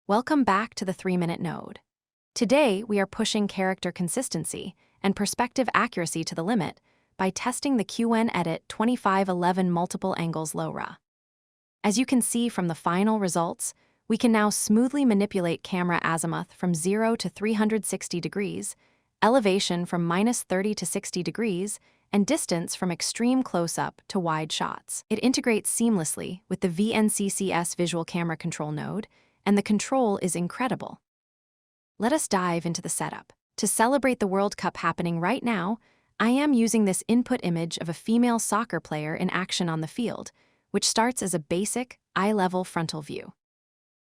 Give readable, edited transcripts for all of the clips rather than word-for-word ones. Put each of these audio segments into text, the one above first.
Welcome back to the 3-Minute Node. Today, we are pushing character consistency and perspective accuracy to the limit by testing the Qwen Edit 2511 Multiple Angles LoRA. As you can see from the final results, we can now smoothly manipulate camera azimuth from 0 to 360 degrees, elevation from -30 to 60 degrees, and distance from extreme close-up to wide shots. It integrates seamlessly with the VNCCS Visual Camera Control node, and the control is incredible. Let us dive into the setup. To celebrate the World Cup happening right now, I am using this input image of a female soccer player in action on the field, which starts as a basic, eye-level frontal view.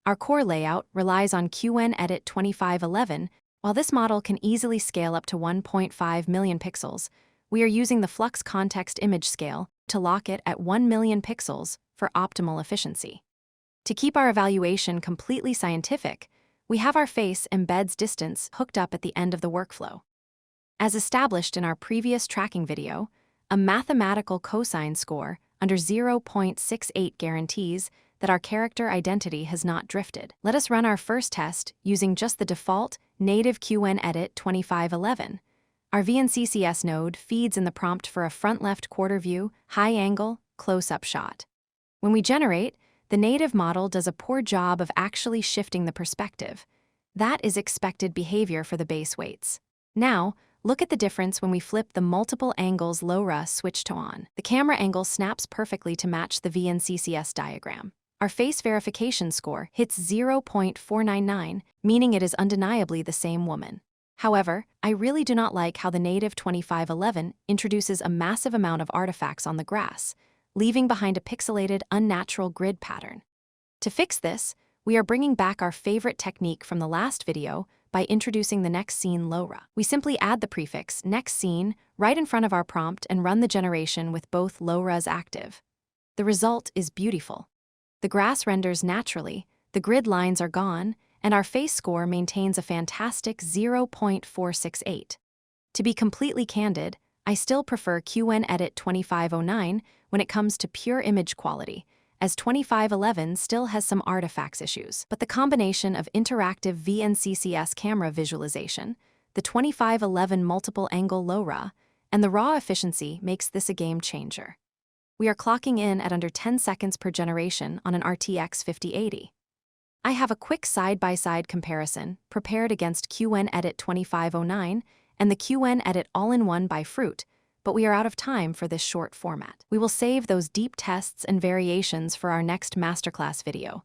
Our core layout relies on Qwen Edit 2511. While this model can easily scale up to 1.5 million pixels, we are using the Flux Context Image Scale to lock it at 1 million pixels for optimal efficiency. To keep our evaluation completely scientific, we have our Face Embeds Distance hooked up at the end of the workflow. As established in our previous tracking video, a mathematical cosine score under 0.68 guarantees that our character identity has not drifted. Let us run our first test using just the default native Qwen Edit 2511. Our VNCCS node feeds in the prompt for a front-left quarter view, high-angle, close-up shot. When we generate, the native model does a poor job of actually shifting the perspective. That is expected behavior for the base weights. Now, look at the difference when we flip the Multiple Angles LoRA switch to on. The camera angle snaps perfectly to match the VNCCS diagram. Our face verification score hits 0.499, meaning it is undeniably the same woman. However, I really do not like how the native 2511 introduces a massive amount of artifacts on the grass, leaving behind a pixelated, unnatural grid pattern. To fix this, we are bringing back our favorite technique from the last video by introducing the Next Scene LoRA. We simply add the prefix Next Scene right in front of our prompt and run the generation with both LoRAs active. The result is beautiful. The grass renders naturally, the grid lines are gone, and our face score maintains a fantastic 0.468. To be completely candid, I still prefer Qwen Edit 2509 when it comes to pure image quality, as 2511 still has some artifacts issues. But the combination of interactive VNCCS camera visualization, the 2511 multiple angle LoRA, and the raw efficiency makes this a game changer. We are clocking in at under 10 seconds per generation on an RTX 5080. I have a quick side-by-side comparison prepared against Qwen Edit 2509 and the Qwen Edit All-in-One by Fruit, but we are out of time for this short format. We will save those deep tests and variations for our next masterclass video.